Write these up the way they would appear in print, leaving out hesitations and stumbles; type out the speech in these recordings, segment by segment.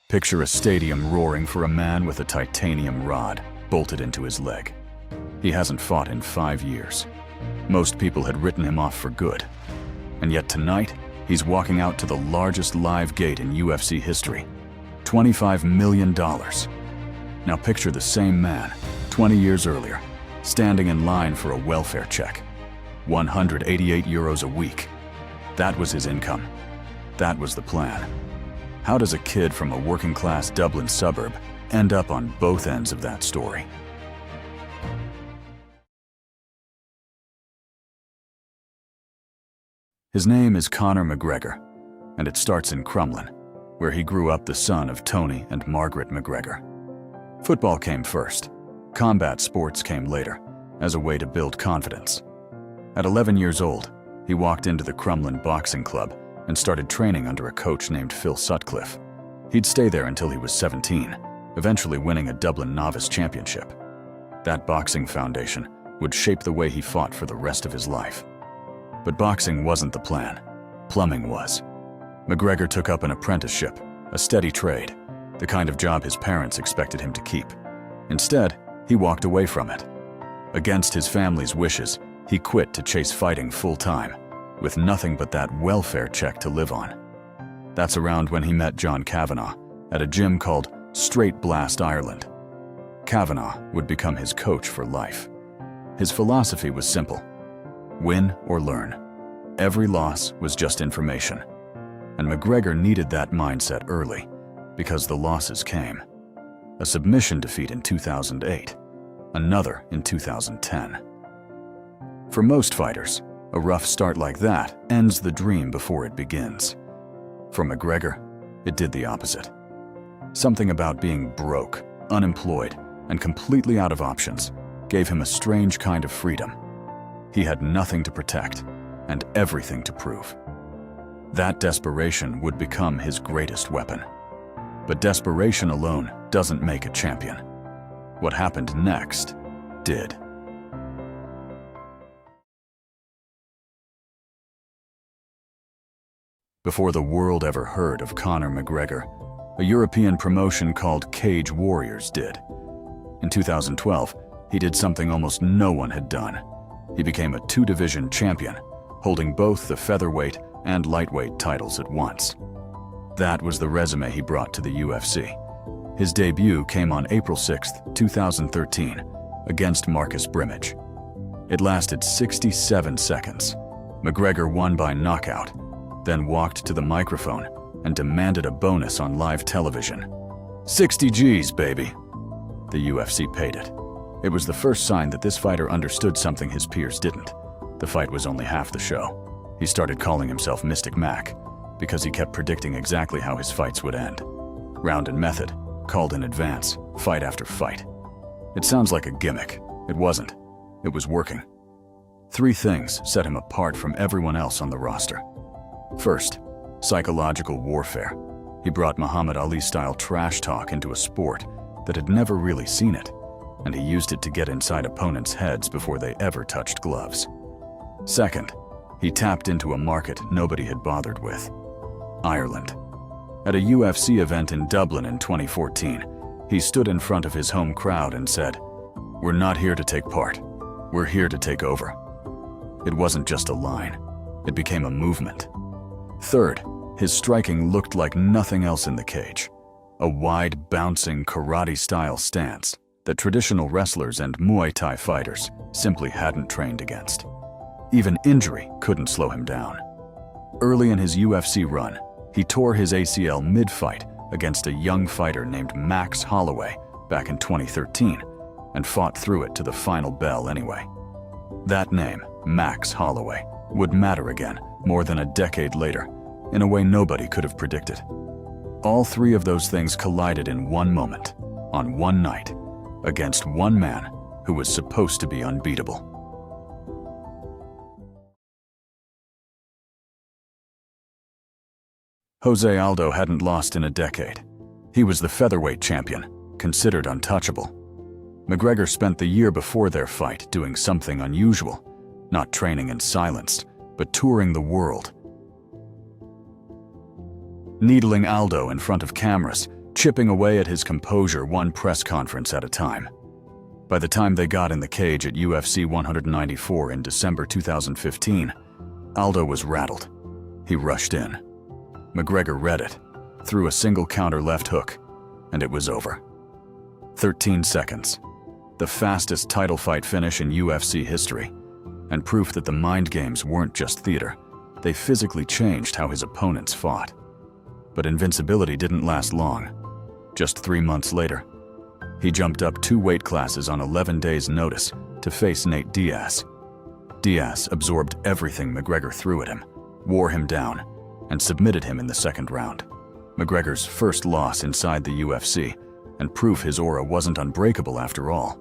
Picture a stadium roaring for a man with a titanium rod bolted into his leg. He hasn't fought in 5 years. Most people had written him off for good. And yet tonight, he's walking out to the largest live gate in UFC history. $25 million. Now picture the same man, 20 years earlier, standing in line for a welfare check. 188 euros a week. That was his income. That was the plan. How does a kid from a working-class Dublin suburb end up on both ends of that story? His name is Conor McGregor, and it starts in Crumlin, where he grew up the son of Tony and Margaret McGregor. Football came first. Combat sports came later, as a way to build confidence. At 11 years old, he walked into the Crumlin Boxing Club and started training under a coach named Phil Sutcliffe. He'd stay there until he was 17, eventually winning a Dublin Novice Championship. That boxing foundation would shape the way he fought for the rest of his life. But boxing wasn't the plan. Plumbing was. McGregor took up an apprenticeship, a steady trade, the kind of job his parents expected him to keep. Instead, he walked away from it. Against his family's wishes, he quit to chase fighting full-time, with nothing but that welfare check to live on. That's around when he met John Kavanagh at a gym called Straight Blast Ireland. Kavanagh would become his coach for life. His philosophy was simple: win or learn. Every loss was just information. And McGregor needed that mindset early, because the losses came. A submission defeat in 2008, another in 2010. For most fighters, a rough start like that ends the dream before it begins. For McGregor, it did the opposite. Something about being broke, unemployed, and completely out of options gave him a strange kind of freedom. He had nothing to protect and everything to prove. That desperation would become his greatest weapon. But desperation alone doesn't make a champion. What happened next did. Before the world ever heard of Conor McGregor, a European promotion called Cage Warriors did. In 2012, he did something almost no one had done. He became a 2-division champion, holding both the featherweight and lightweight titles at once. That was the resume he brought to the UFC. His debut came on April 6, 2013, against Marcus Brimage. It lasted 67 seconds. McGregor won by knockout, then walked to the microphone and demanded a bonus on live television. 60 G's, baby. The UFC paid it. It was the first sign that this fighter understood something his peers didn't. The fight was only half the show. He started calling himself Mystic Mac because he kept predicting exactly how his fights would end. Round and method, called in advance, fight after fight. It sounds like a gimmick. It wasn't. It was working. 3 things set him apart from everyone else on the roster. First, psychological warfare. He brought Muhammad Ali-style trash talk into a sport that had never really seen it, and he used it to get inside opponents' heads before they ever touched gloves. Second, he tapped into a market nobody had bothered with: Ireland. At a UFC event in Dublin in 2014, he stood in front of his home crowd and said, "We're not here to take part. We're here to take over." It wasn't just a line. It became a movement. Third, his striking looked like nothing else in the cage. A wide, bouncing, karate-style stance that traditional wrestlers and Muay Thai fighters simply hadn't trained against. Even injury couldn't slow him down. Early in his UFC run, he tore his ACL mid-fight against a young fighter named Max Holloway back in 2013 and fought through it to the final bell anyway. That name, Max Holloway, would matter again more than a decade later in a way nobody could have predicted. All 3 of those things collided in one moment, on one night, against one man who was supposed to be unbeatable. José Aldo hadn't lost in a decade. He was the featherweight champion, considered untouchable. McGregor spent the year before their fight doing something unusual, not training in silence, but touring the world. Needling Aldo in front of cameras, chipping away at his composure one press conference at a time. By the time they got in the cage at UFC 194 in December 2015, Aldo was rattled. He rushed in. McGregor read it, threw a single counter left hook, and it was over. 13 seconds. The fastest title fight finish in UFC history, and proof that the mind games weren't just theater. They physically changed how his opponents fought. But invincibility didn't last long. Just 3 months later, he jumped up 2 weight classes on 11 days' notice to face Nate Diaz. Diaz absorbed everything McGregor threw at him, wore him down, and submitted him in the second round. McGregor's first loss inside the UFC, and proof his aura wasn't unbreakable after all.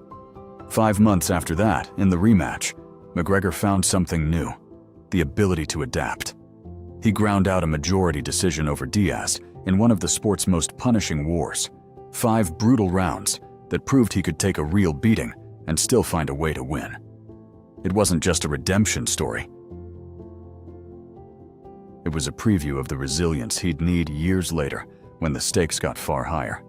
5 months after that, in the rematch, McGregor found something new: the ability to adapt. He ground out a majority decision over Diaz in one of the sport's most punishing wars. 5 brutal rounds that proved he could take a real beating and still find a way to win. It wasn't just a redemption story. It was a preview of the resilience he'd need years later when the stakes got far higher.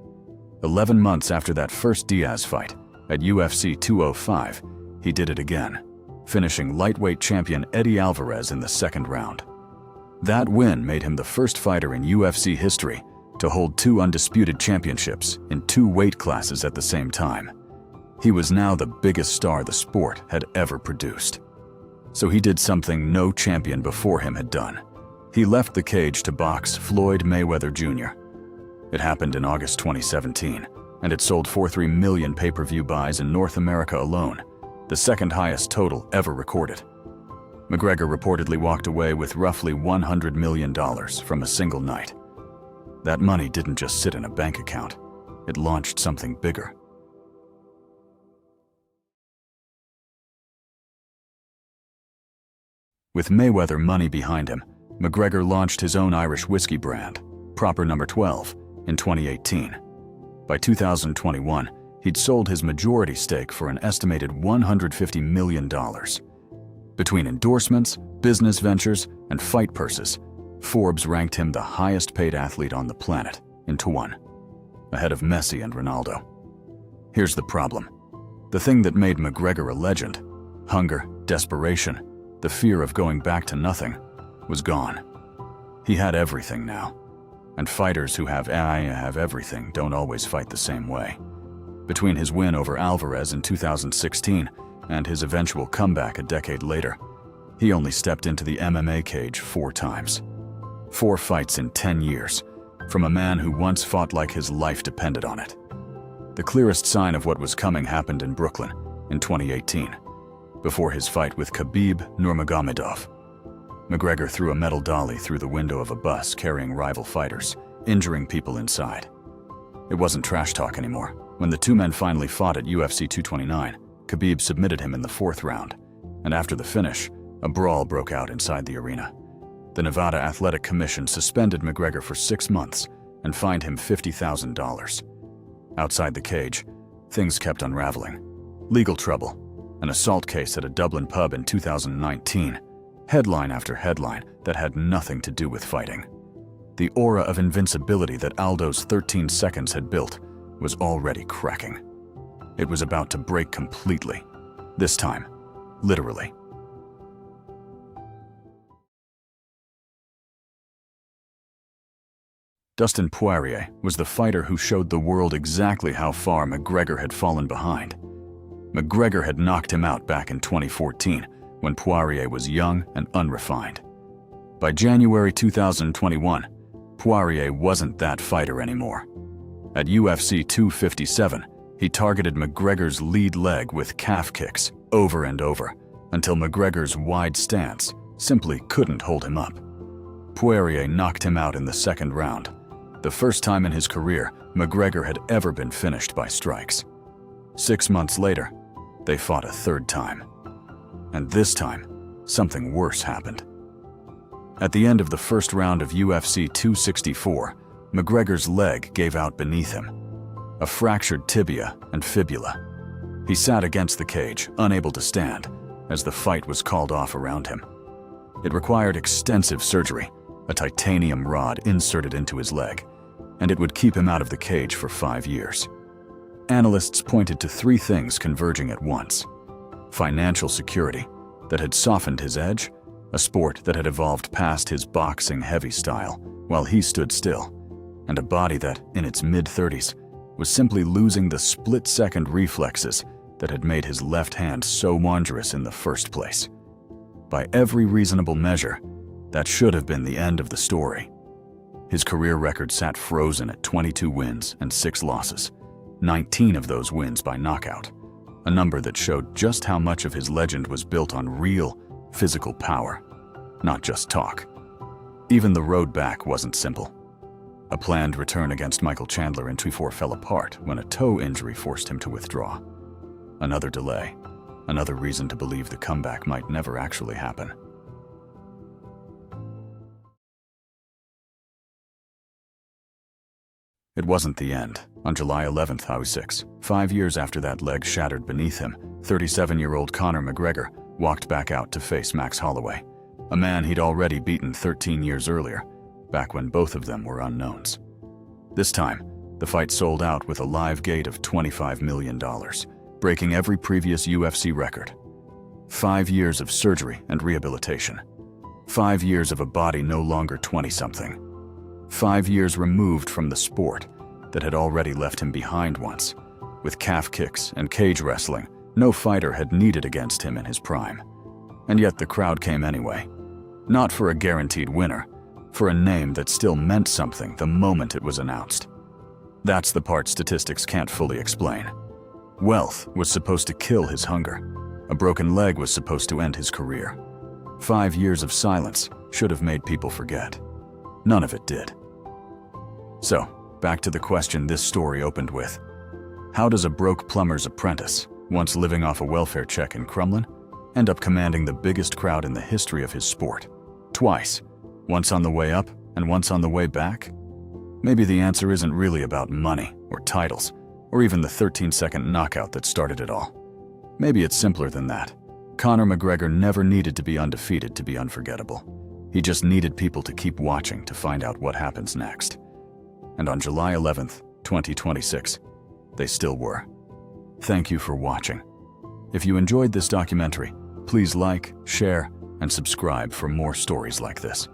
11 months after that first Diaz fight, at UFC 205, he did it again, finishing lightweight champion Eddie Alvarez in the second round. That win made him the first fighter in UFC history to hold 2 undisputed championships in 2 weight classes at the same time. He was now the biggest star the sport had ever produced. So he did something no champion before him had done. He left the cage to box Floyd Mayweather Jr. It happened in August 2017, and it sold 43 million pay-per-view buys in North America alone, the second highest total ever recorded. McGregor reportedly walked away with roughly $100 million from a single night. That money didn't just sit in a bank account. It launched something bigger. With Mayweather money behind him, McGregor launched his own Irish whiskey brand, Proper No. 12, in 2018. By 2021, he'd sold his majority stake for an estimated $150 million. Between endorsements, business ventures, and fight purses, Forbes ranked him the highest-paid athlete on the planet into 1, ahead of Messi and Ronaldo. Here's the problem. The thing that made McGregor a legend, hunger, desperation, the fear of going back to nothing, was gone. He had everything now. And fighters who have everything don't always fight the same way. Between his win over Alvarez in 2016 and his eventual comeback a decade later, he only stepped into the MMA cage 4 times. 4 fights in 10 years, from a man who once fought like his life depended on it. The clearest sign of what was coming happened in Brooklyn in 2018, before his fight with Khabib Nurmagomedov. McGregor threw a metal dolly through the window of a bus carrying rival fighters, injuring people inside. It wasn't trash talk anymore. When the 2 men finally fought at UFC 229, Khabib submitted him in the 4th round, and after the finish, a brawl broke out inside the arena. The Nevada Athletic Commission suspended McGregor for 6 months and fined him $50,000. Outside the cage, things kept unraveling. Legal trouble, an assault case at a Dublin pub in 2019, headline after headline that had nothing to do with fighting. The aura of invincibility that Aldo's 13 seconds had built was already cracking. It was about to break completely. This time, literally. Dustin Poirier was the fighter who showed the world exactly how far McGregor had fallen behind. McGregor had knocked him out back in 2014, when Poirier was young and unrefined. By January 2021, Poirier wasn't that fighter anymore. At UFC 257, he targeted McGregor's lead leg with calf kicks over and over, until McGregor's wide stance simply couldn't hold him up. Poirier knocked him out in the 2nd round, the first time in his career McGregor had ever been finished by strikes. 6 months later, they fought a 3rd time. And this time, something worse happened. At the end of the 1st round of UFC 264, McGregor's leg gave out beneath him, a fractured tibia and fibula. He sat against the cage, unable to stand, as the fight was called off around him. It required extensive surgery, a titanium rod inserted into his leg, and it would keep him out of the cage for 5 years. Analysts pointed to 3 things converging at once: financial security that had softened his edge, a sport that had evolved past his boxing-heavy style while he stood still, and a body that, in its mid-30s, was simply losing the split-second reflexes that had made his left hand so wondrous in the first place. By every reasonable measure, that should have been the end of the story. His career record sat frozen at 22 wins and 6 losses, 19 of those wins by knockout, a number that showed just how much of his legend was built on real, physical power, not just talk. Even the road back wasn't simple. A planned return against Michael Chandler in 2024 fell apart when a toe injury forced him to withdraw. Another delay, another reason to believe the comeback might never actually happen. It wasn't the end. On July 11th, 2006, 5 years after that leg shattered beneath him, 37-year-old Conor McGregor walked back out to face Max Holloway, a man he'd already beaten 13 years earlier, back when both of them were unknowns. This time, the fight sold out with a live gate of $25 million, breaking every previous UFC record. 5 years of surgery and rehabilitation. 5 years of a body no longer 20-something. 5 years removed from the sport that had already left him behind once. With calf kicks and cage wrestling, no fighter had needed against him in his prime. And yet the crowd came anyway. Not for a guaranteed winner, for a name that still meant something the moment it was announced. That's the part statistics can't fully explain. Wealth was supposed to kill his hunger. A broken leg was supposed to end his career. 5 years of silence should have made people forget. None of it did. So, back to the question this story opened with. How does a broke plumber's apprentice, once living off a welfare check in Crumlin, end up commanding the biggest crowd in the history of his sport? Twice, once on the way up and once on the way back? Maybe the answer isn't really about money or titles, or even the 13-second knockout that started it all. Maybe it's simpler than that. Conor McGregor never needed to be undefeated to be unforgettable. He just needed people to keep watching to find out what happens next. And on July 11th, 2026, they still were. Thank you for watching. If you enjoyed this documentary, please like, share, and subscribe for more stories like this.